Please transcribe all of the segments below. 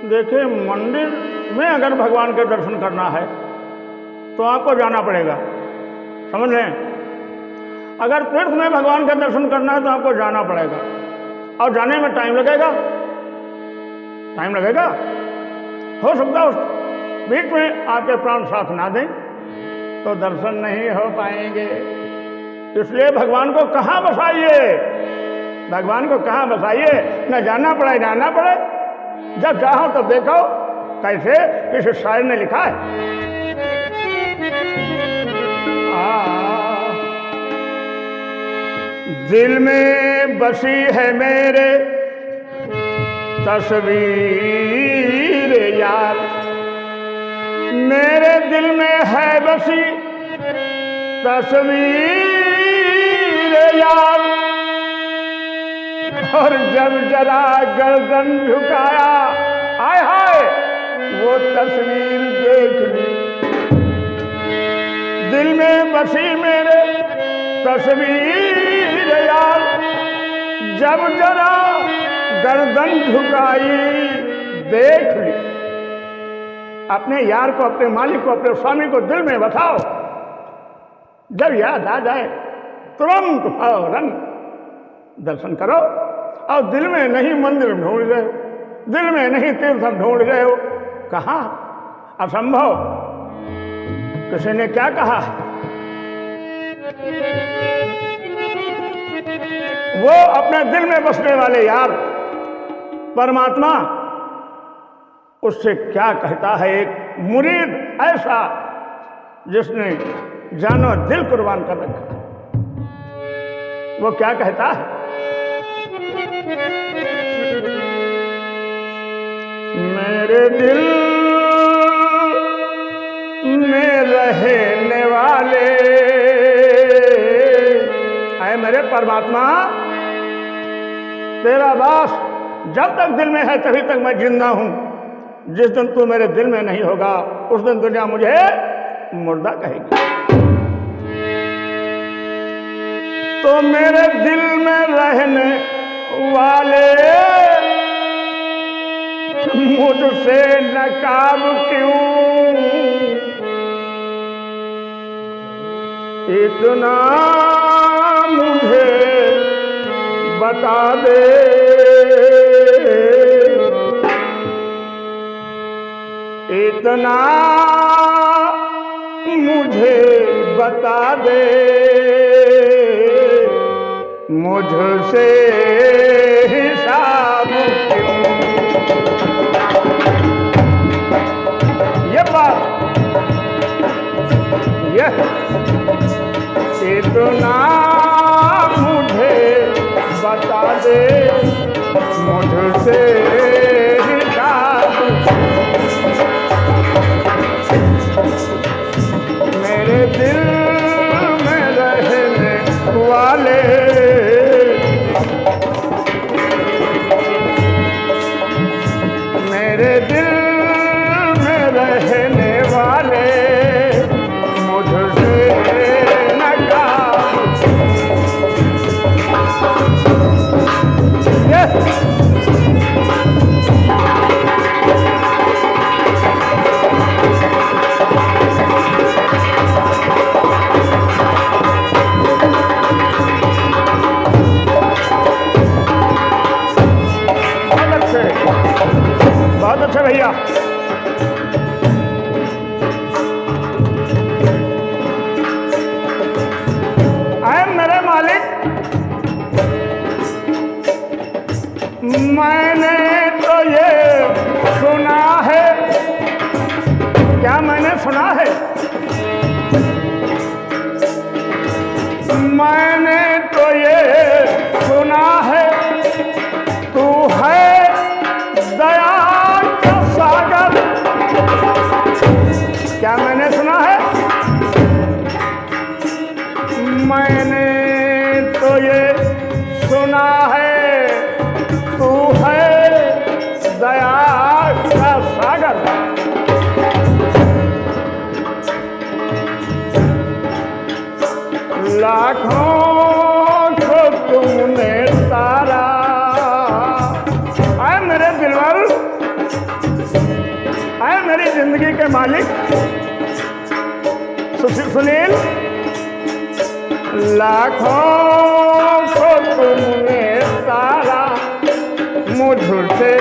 देखिए, मंदिर में अगर भगवान के दर्शन करना है तो आपको जाना पड़ेगा, समझ लें। अगर तीर्थ में भगवान के दर्शन करना है तो आपको जाना पड़ेगा, और जाने में टाइम लगेगा। हो सकता है उस बीच में आपके प्राण साथ ना दें तो दर्शन नहीं हो पाएंगे। इसलिए भगवान को कहाँ बसाइए, न जाना पड़े ना आना पड़े। जब चाहो तब देखो। कैसे? किसी शायर ने लिखा है, दिल में बसी है मेरे तस्वीर यार, मेरे दिल में है बसी तस्वीर यार, और जब जरा गर्दन झुकाया, हाय हाय वो तस्वीर देख ली। दिल में बसी मेरे तस्वीर यार, जब जरा गर्दन झुकाई देख ली। अपने यार को, अपने मालिक को, अपने स्वामी को दिल में बसाओ। जब याद आ जाए तुरंत फौरन दर्शन करो। और दिल में नहीं मंदिर ढूंढ रहे हो, दिल में नहीं तीर्थ ढूंढ रहे हो, कहाँ? असंभव। किसी ने क्या कहा? वो अपने दिल में बसने वाले यार परमात्मा, उससे क्या कहता है एक मुरीद ऐसा जिसने जानो दिल कुर्बान कर रखा, वो क्या कहता है? मेरे दिल में रहने वाले ऐ मेरे परमात्मा, तेरा वास जब तक दिल में है तभी तक मैं जिंदा हूं। जिस दिन तू मेरे दिल में नहीं होगा उस दिन दुनिया मुझे मुर्दा कहेगी। तो मेरे दिल में रहने वाले मुझसे नकाब क्यों, इतना मुझे बता दे। इतना मुझे बता दे, मुझसे हिसाब क्यों। ये बात इतना मुझे बता दे, मुझसे हिसाब। मेरे दिल में रहने वाले मेरे दिल में रहने वाले मुझसे बहुत अच्छा भैया। आए मेरे मालिक, मैंने तो ये सुना है। क्या मैंने सुना है? मैंने तो ये सुना है, तू है दया का सागर। क्या मैंने सुना है? मैंने तो ये सुना है, तू है दया का सागर। लाखों को तुमने तारा जिंदगी के मालिक सुनील, लाखों को तुमने सारा मुझसे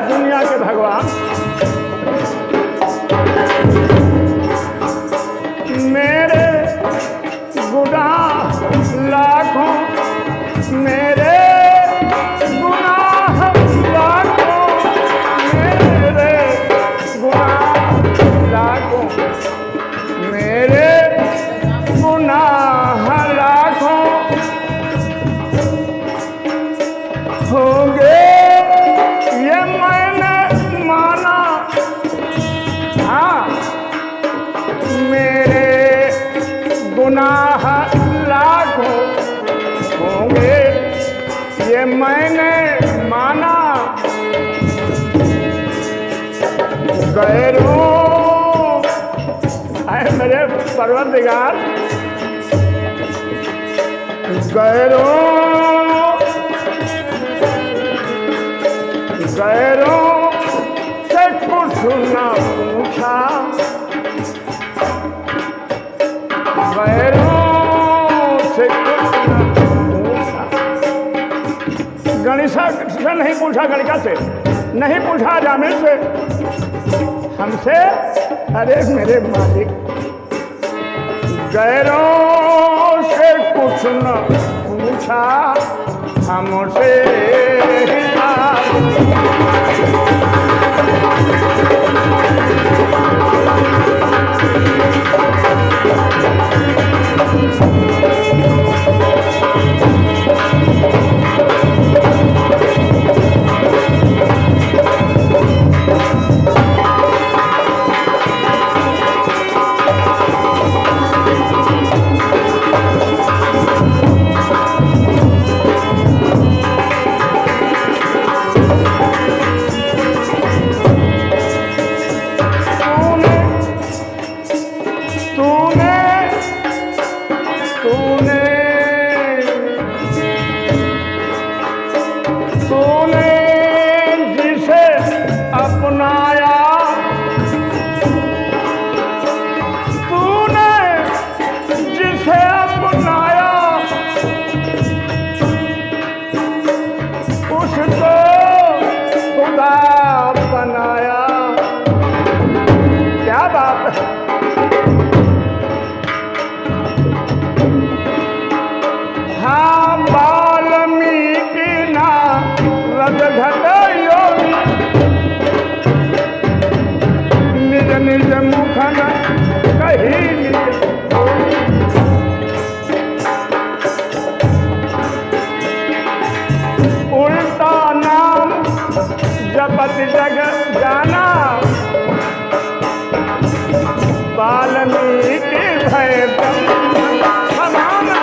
दुनिया के भगवान, मेरे गुनाह लाखों, मेरे गुनाह लाखों, मेरे गुनाह लाखों, मेरे गुनाह लाखों होंगे, ये मैंने माना। हाँ, मेरे गुनाह लाखों होंगे, ये मैंने माना। गैरों आए मेरे परवरदिगार, गैरों से कुछ न पूछा, गैरों से कुछ न पूछा। गणेशा से नहीं पूछा, गणिका से नहीं पूछा, जामिल से, हमसे। अरे मेरे मालिक, गैरों से कुछ न पूछा, हमसे जपत जग जाना, वाल्मीकि भय समाना।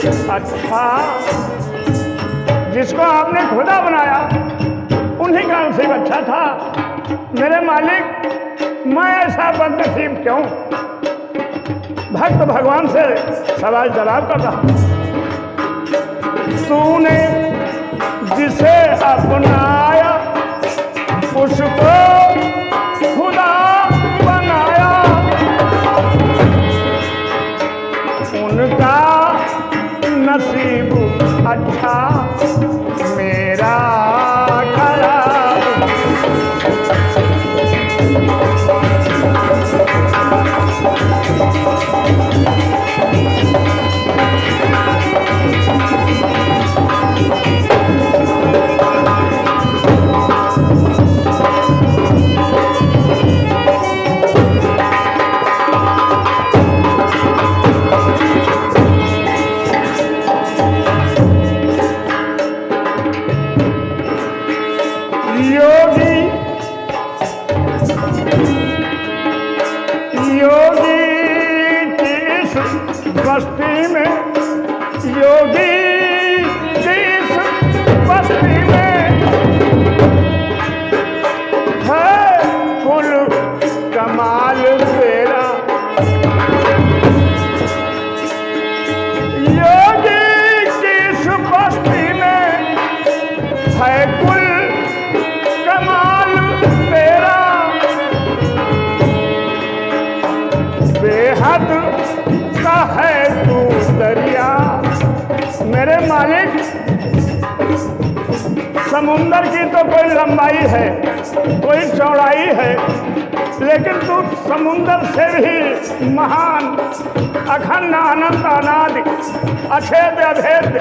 अच्छा, जिसको आपने खुदा बनाया उन्हीं का नसीब अच्छा था। मेरे मालिक, मैं ऐसा बदनसीब क्यों? भक्त भगवान से सवाल जवाब कर रहा। तूने जिसे अपनाया उसको खुदा बनाया, उनका नसीब अच्छा, मेरा खराब। बस्ती में योगी जिस बस्ती में है कुल कमाल तेरा, योगी जिस बस्ती में है कुल कमाल तेरा, बेहद का है तू दरिया। मेरे मालिक, समुंदर की तो कोई लंबाई है, कोई चौड़ाई है, लेकिन तू समुंदर से भी महान, अखंड, अनंत, अनादि, अछेद अभेद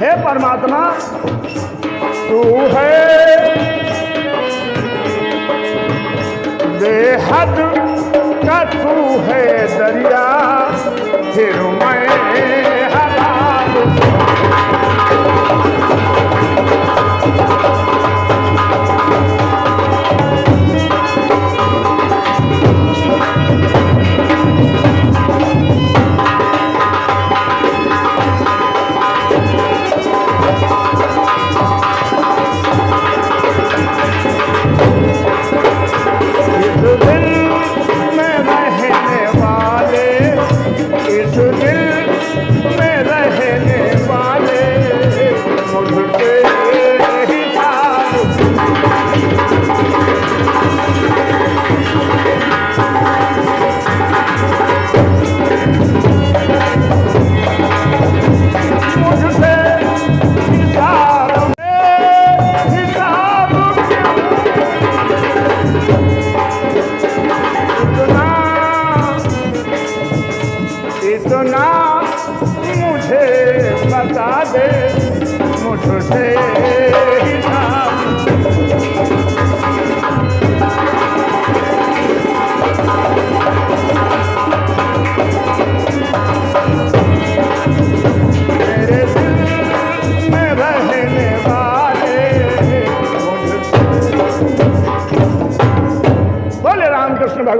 हे परमात्मा, तू है बेहद का तू है दरिया, फिर